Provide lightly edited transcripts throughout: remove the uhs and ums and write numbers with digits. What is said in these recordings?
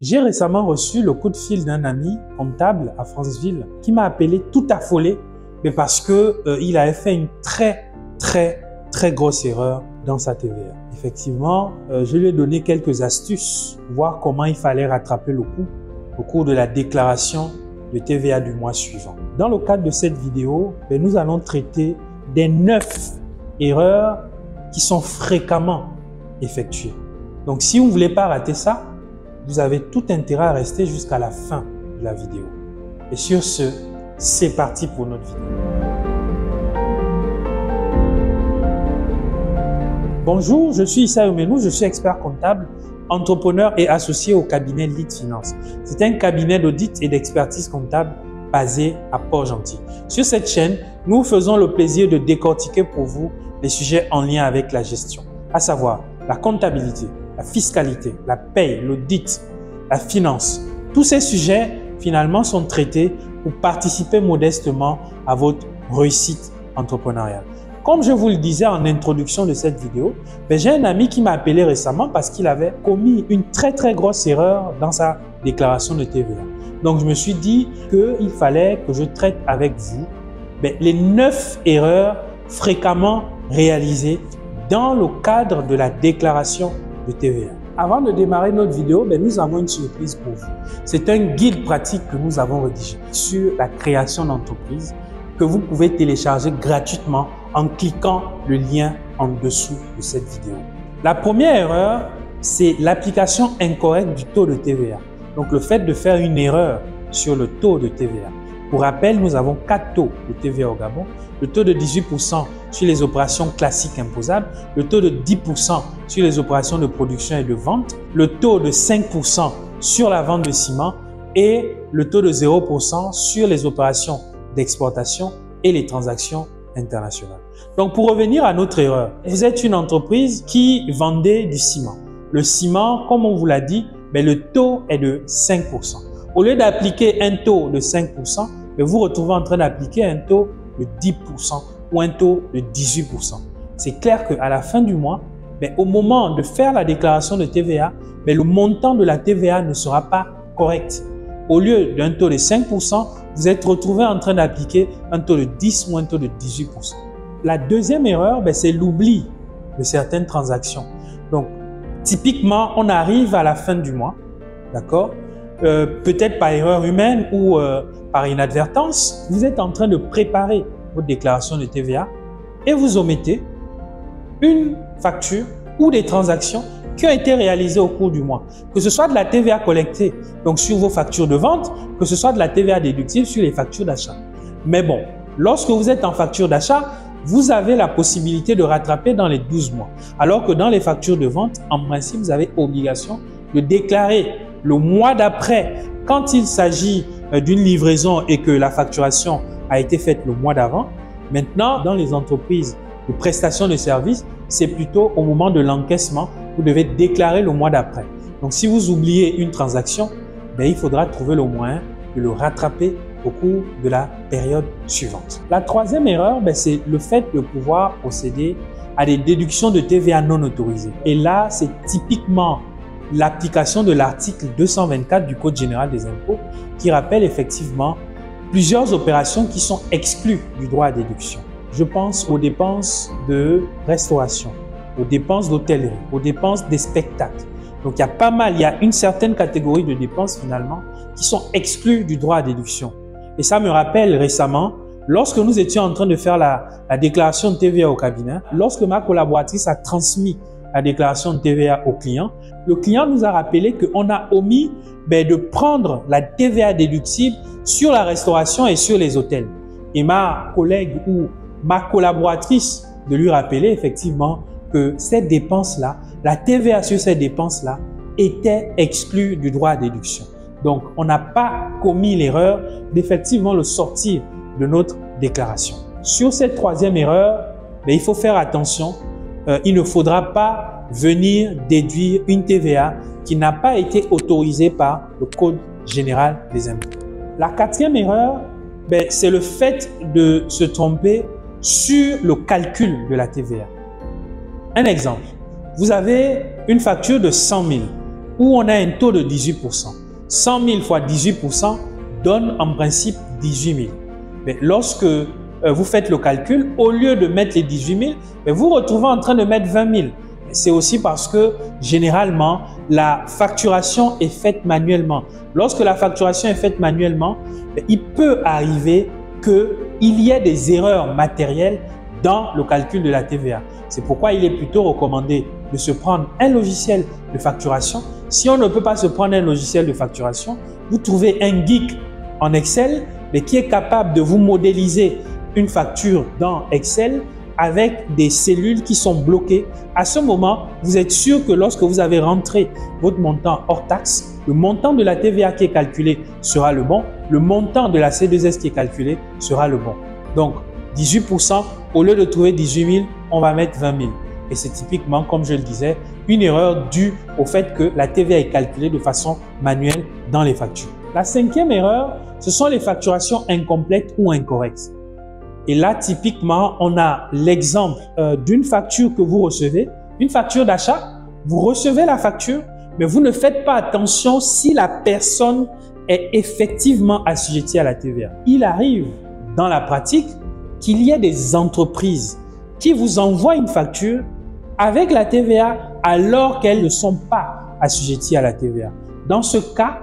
J'ai récemment reçu le coup de fil d'un ami comptable à Franceville qui m'a appelé tout affolé, mais parce que il avait fait une très grosse erreur dans sa TVA. Effectivement, je lui ai donné quelques astuces, voir comment il fallait rattraper le coup au cours de la déclaration de TVA du mois suivant. Dans le cadre de cette vidéo, nous allons traiter des 9 erreurs qui sont fréquemment effectuées. Donc, si vous ne voulez pas rater ça, vous avez tout intérêt à rester jusqu'à la fin de la vidéo. Et sur ce, c'est parti pour notre vidéo. Bonjour, je suis Issa Oumenou, je suis expert comptable, entrepreneur et associé au cabinet Lead Finance. C'est un cabinet d'audit et d'expertise comptable basé à Port-Gentil. Sur cette chaîne, nous faisons le plaisir de décortiquer pour vous les sujets en lien avec la gestion, à savoir la comptabilité, la fiscalité, la paye, l'audit, la finance. Tous ces sujets, finalement, sont traités pour participer modestement à votre réussite entrepreneuriale. Comme je vous le disais en introduction de cette vidéo, j'ai un ami qui m'a appelé récemment parce qu'il avait commis une très grosse erreur dans sa déclaration de TVA. Donc, je me suis dit qu'il fallait que je traite avec vous les 9 erreurs fréquemment réalisées dans le cadre de la déclaration de TVA. Avant de démarrer notre vidéo, nous avons une surprise pour vous. C'est un guide pratique que nous avons rédigé sur la création d'entreprise que vous pouvez télécharger gratuitement en cliquant le lien en dessous de cette vidéo. La première erreur, c'est l'application incorrecte du taux de TVA. Donc, le fait de faire une erreur sur le taux de TVA. Pour rappel, nous avons 4 taux de TVA au Gabon. Le taux de 18% sur les opérations classiques imposables, le taux de 10% sur les opérations de production et de vente, le taux de 5% sur la vente de ciment et le taux de 0% sur les opérations d'exportation et les transactions internationales. Donc, pour revenir à notre erreur, vous êtes une entreprise qui vendait du ciment. Le ciment, comme on vous l'a dit, le taux est de 5%. Au lieu d'appliquer un taux de 5%, vous vous retrouvez en train d'appliquer un taux de 10% ou un taux de 18%. C'est clair qu'à la fin du mois, au moment de faire la déclaration de TVA, le montant de la TVA ne sera pas correct. Au lieu d'un taux de 5%, vous êtes retrouvé en train d'appliquer un taux de 10 ou un taux de 18%. La deuxième erreur, c'est l'oubli de certaines transactions. Donc, typiquement, on arrive à la fin du mois, d'accord? Peut-être par erreur humaine ou par inadvertance, vous êtes en train de préparer votre déclaration de TVA et vous omettez une facture ou des transactions qui ont été réalisées au cours du mois. Que ce soit de la TVA collectée, donc sur vos factures de vente, que ce soit de la TVA déductible sur les factures d'achat. Mais bon, lorsque vous êtes en facture d'achat, vous avez la possibilité de rattraper dans les 12 mois. Alors que dans les factures de vente, en principe, vous avez obligation de déclarer le mois d'après, quand il s'agit d'une livraison et que la facturation a été faite le mois d'avant. Maintenant, dans les entreprises de prestation de services, c'est plutôt au moment de l'encaissement, vous devez déclarer le mois d'après. Donc, si vous oubliez une transaction, il faudra trouver le moyen de le rattraper au cours de la période suivante. La troisième erreur, c'est le fait de pouvoir procéder à des déductions de TVA non autorisées. Et là, c'est typiquement l'application de l'article 224 du Code général des impôts qui rappelle effectivement plusieurs opérations qui sont exclues du droit à déduction. Je pense aux dépenses de restauration, aux dépenses d'hôtellerie, aux dépenses des spectacles. Donc, il y a une certaine catégorie de dépenses finalement qui sont exclues du droit à déduction. Et ça me rappelle récemment, lorsque nous étions en train de faire la déclaration de TVA au cabinet, lorsque ma collaboratrice a transmis la déclaration de TVA au client, le client nous a rappelé qu'on a omis de prendre la TVA déductible sur la restauration et sur les hôtels. Et ma collègue ou ma collaboratrice de lui rappeler effectivement que cette dépense-là, la TVA sur cette dépense-là était exclue du droit à déduction. Donc, on n'a pas commis l'erreur d'effectivement le sortir de notre déclaration. Sur cette troisième erreur, il faut faire attention. Il ne faudra pas venir déduire une TVA qui n'a pas été autorisée par le Code général des impôts. La quatrième erreur, c'est le fait de se tromper sur le calcul de la TVA. Un exemple, vous avez une facture de 100 000 où on a un taux de 18%. 100 000 fois 18% donne en principe 18 000. Mais lorsque vous faites le calcul, au lieu de mettre les 18 000, vous vous retrouvez en train de mettre 20 000. C'est aussi parce que généralement, la facturation est faite manuellement. Lorsque la facturation est faite manuellement, il peut arriver qu'il y ait des erreurs matérielles dans le calcul de la TVA. C'est pourquoi il est plutôt recommandé de se prendre un logiciel de facturation. Si on ne peut pas se prendre un logiciel de facturation, vous trouvez un geek en Excel, mais qui est capable de vous modéliser une facture dans Excel avec des cellules qui sont bloquées. À ce moment, vous êtes sûr que lorsque vous avez rentré votre montant hors taxe, le montant de la TVA qui est calculé sera le bon, le montant de la C2S qui est calculé sera le bon. Donc, 18%, au lieu de trouver 18 000, on va mettre 20 000. Et c'est typiquement, comme je le disais, une erreur due au fait que la TVA est calculée de façon manuelle dans les factures. La cinquième erreur, ce sont les facturations incomplètes ou incorrectes. Et là, typiquement, on a l'exemple d'une facture que vous recevez, une facture d'achat. Vous recevez la facture, mais vous ne faites pas attention si la personne est effectivement assujettie à la TVA. Il arrive dans la pratique qu'il y ait des entreprises qui vous envoient une facture avec la TVA alors qu'elles ne sont pas assujetties à la TVA. Dans ce cas,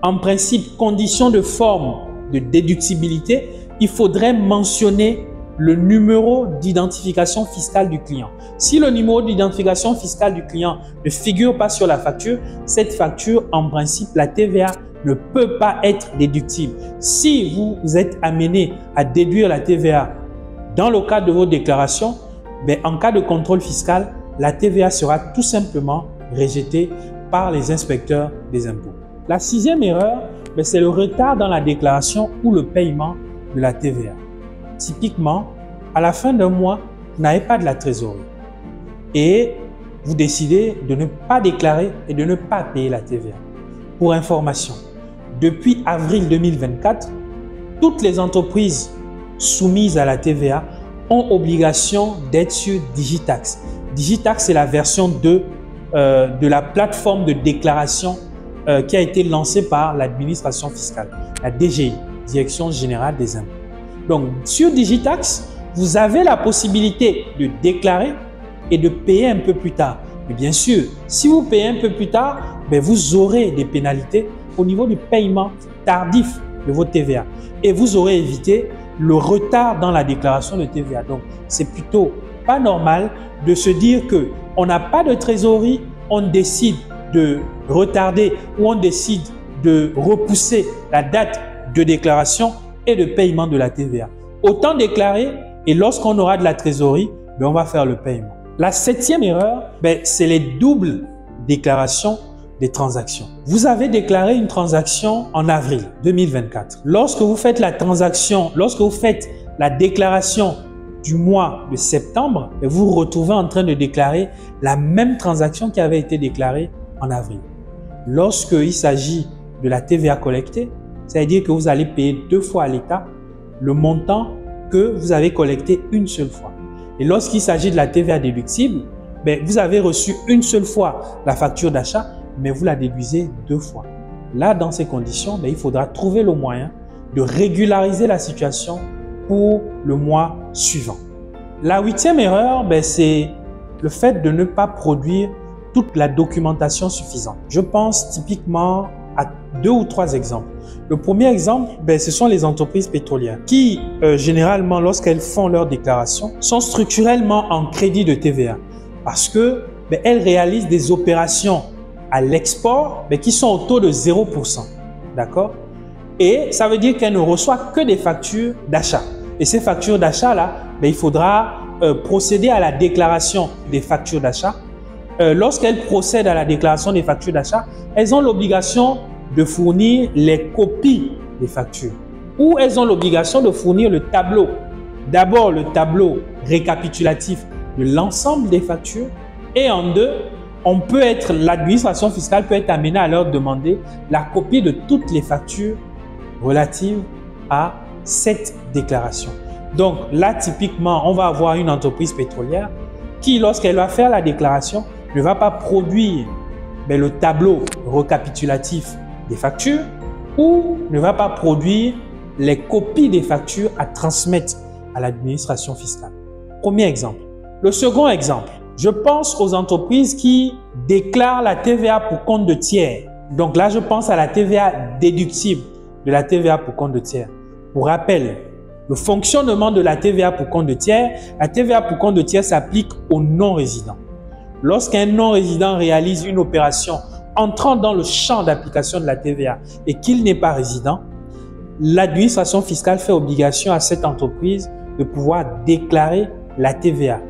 en principe, condition de forme de déductibilité, il faudrait mentionner le numéro d'identification fiscale du client. Si le numéro d'identification fiscale du client ne figure pas sur la facture, cette facture, en principe, la TVA ne peut pas être déductible. Si vous êtes amené à déduire la TVA dans le cadre de vos déclarations, en cas de contrôle fiscal, la TVA sera tout simplement rejetée par les inspecteurs des impôts. La sixième erreur, c'est le retard dans la déclaration ou le paiement de la TVA. Typiquement, à la fin d'un mois, vous n'avez pas de la trésorerie et vous décidez de ne pas déclarer et de ne pas payer la TVA. Pour information, depuis avril 2024, toutes les entreprises soumises à la TVA ont obligation d'être sur Digitax. Digitax, c'est la version 2 de la plateforme de déclaration qui a été lancée par l'administration fiscale, la DGI, Direction Générale des Impôts. Donc, sur Digitax, vous avez la possibilité de déclarer et de payer un peu plus tard. Mais bien sûr, si vous payez un peu plus tard, vous aurez des pénalités au niveau du paiement tardif de votre TVA. Et vous aurez évité le retard dans la déclaration de TVA. Donc, c'est plutôt pas normal de se dire qu'on n'a pas de trésorerie, on décide de retarder ou on décide de repousser la date de déclaration et de paiement de la TVA. Autant déclarer et lorsqu'on aura de la trésorerie, on va faire le paiement. La septième erreur, c'est les doubles déclarations des transactions. Vous avez déclaré une transaction en avril 2024. Lorsque vous faites la transaction, lorsque vous faites la déclaration du mois de septembre, vous vous retrouvez en train de déclarer la même transaction qui avait été déclarée en avril. Lorsqu'il s'agit de la TVA collectée, c'est-à-dire que vous allez payer 2 fois à l'État le montant que vous avez collecté une seule fois. Et lorsqu'il s'agit de la TVA déductible, vous avez reçu une seule fois la facture d'achat, mais vous la déduisez 2 fois. Là, dans ces conditions, il faudra trouver le moyen de régulariser la situation pour le mois suivant. La huitième erreur, c'est le fait de ne pas produire toute la documentation suffisante. Je pense typiquement à 2 ou 3 exemples. Le premier exemple, ce sont les entreprises pétrolières qui, généralement, lorsqu'elles font leur déclaration, sont structurellement en crédit de TVA parce que elles réalisent des opérations à l'export qui sont au taux de 0%. D'accord? Et ça veut dire qu'elles ne reçoivent que des factures d'achat. Et ces factures d'achat-là, il faudra procéder à la déclaration des factures d'achat. Lorsqu'elles procèdent à la déclaration des factures d'achat, elles ont l'obligation de fournir les copies des factures ou elles ont l'obligation de fournir le tableau. D'abord, le tableau récapitulatif de l'ensemble des factures et en 2, l'administration fiscale peut être amenée à leur demander la copie de toutes les factures relatives à cette déclaration. Donc là, typiquement, on va avoir une entreprise pétrolière qui, lorsqu'elle va faire la déclaration, ne va pas produire ben, le tableau récapitulatif des factures ou ne va pas produire les copies des factures à transmettre à l'administration fiscale. Premier exemple. Le second exemple, je pense aux entreprises qui déclarent la TVA pour compte de tiers. Donc là, je pense à la TVA déductible de la TVA pour compte de tiers. Pour rappel, le fonctionnement de la TVA pour compte de tiers, la TVA pour compte de tiers s'applique aux non-résidents. Lorsqu'un non-résident réalise une opération entrant dans le champ d'application de la TVA et qu'il n'est pas résident, l'administration fiscale fait obligation à cette entreprise de pouvoir déclarer la TVA,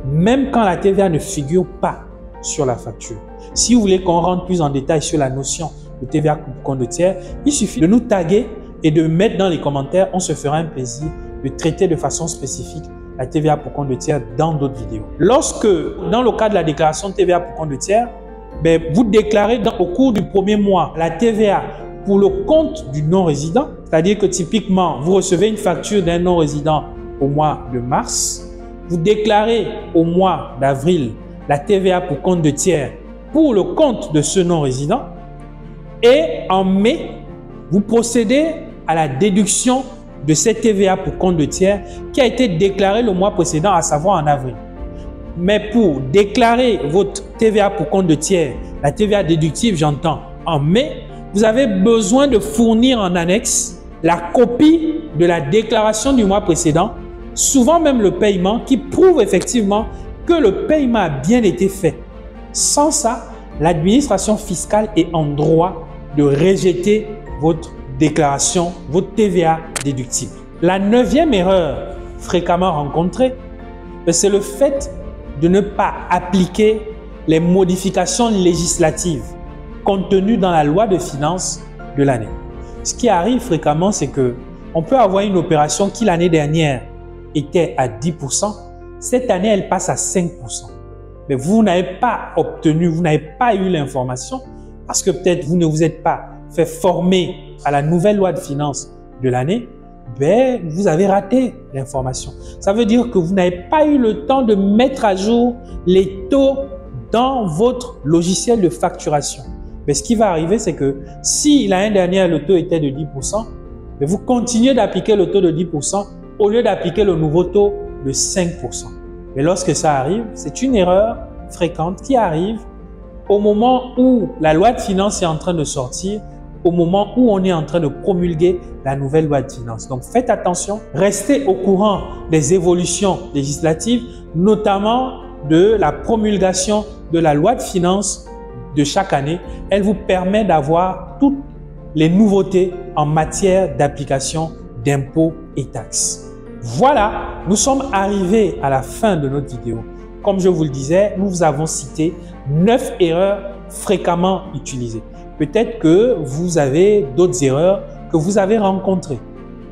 même quand la TVA ne figure pas sur la facture. Si vous voulez qu'on rentre plus en détail sur la notion de TVA pour compte de tiers, il suffit de nous taguer et de mettre dans les commentaires. On se fera un plaisir de traiter de façon spécifique la TVA pour compte de tiers dans d'autres vidéos. Lorsque, dans le cas de la déclaration de TVA pour compte de tiers, ben, vous déclarez au cours du premier mois la TVA pour le compte du non-résident, c'est-à-dire que typiquement, vous recevez une facture d'un non-résident au mois de mars, vous déclarez au mois d'avril la TVA pour compte de tiers pour le compte de ce non-résident et en mai, vous procédez à la déduction de cette TVA pour compte de tiers qui a été déclarée le mois précédent, à savoir en avril. Mais pour déclarer votre TVA pour compte de tiers, la TVA déductible, j'entends, en mai, vous avez besoin de fournir en annexe la copie de la déclaration du mois précédent, souvent même le paiement, qui prouve effectivement que le paiement a bien été fait. Sans ça, l'administration fiscale est en droit de rejeter votre déclaration, votre TVA déductible. La 9e erreur fréquemment rencontrée, c'est le fait de ne pas appliquer les modifications législatives contenues dans la loi de finances de l'année. Ce qui arrive fréquemment, c'est que on peut avoir une opération qui l'année dernière était à 10%, cette année elle passe à 5%. Mais vous n'avez pas obtenu, vous n'avez pas eu l'information parce que peut-être vous ne vous êtes pas fait former à la nouvelle loi de finances de l'année, ben, vous avez raté l'information. Ça veut dire que vous n'avez pas eu le temps de mettre à jour les taux dans votre logiciel de facturation. Mais ce qui va arriver, c'est que si l'année dernière, le taux était de 10%, ben, vous continuez d'appliquer le taux de 10% au lieu d'appliquer le nouveau taux de 5%. Mais lorsque ça arrive, c'est une erreur fréquente qui arrive au moment où la loi de finances est en train de sortir, au moment où on est en train de promulguer la nouvelle loi de finances. Donc faites attention, restez au courant des évolutions législatives, notamment de la promulgation de la loi de finances de chaque année. Elle vous permet d'avoir toutes les nouveautés en matière d'application d'impôts et taxes. Voilà, nous sommes arrivés à la fin de notre vidéo. Comme je vous le disais, nous vous avons cité 9 erreurs fréquemment utilisées. Peut-être que vous avez d'autres erreurs que vous avez rencontrées.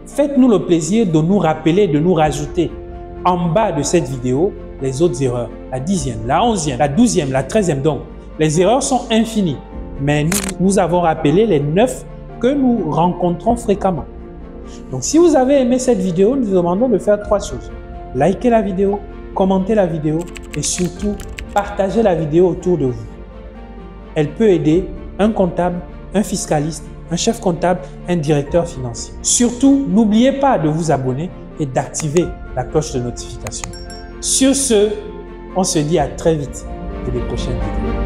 Faites-nous le plaisir de nous rappeler, de nous rajouter en bas de cette vidéo les autres erreurs. La 10e, la 11e, la 12e, la 13e. Donc, les erreurs sont infinies. Mais nous avons rappelé les 9 que nous rencontrons fréquemment. Donc, si vous avez aimé cette vidéo, nous vous demandons de faire 3 choses. Likez la vidéo, commentez la vidéo et surtout, partagez la vidéo autour de vous. Elle peut aider un comptable, un fiscaliste, un chef comptable, un directeur financier. Surtout, n'oubliez pas de vous abonner et d'activer la cloche de notification. Sur ce, on se dit à très vite pour les prochaines vidéos.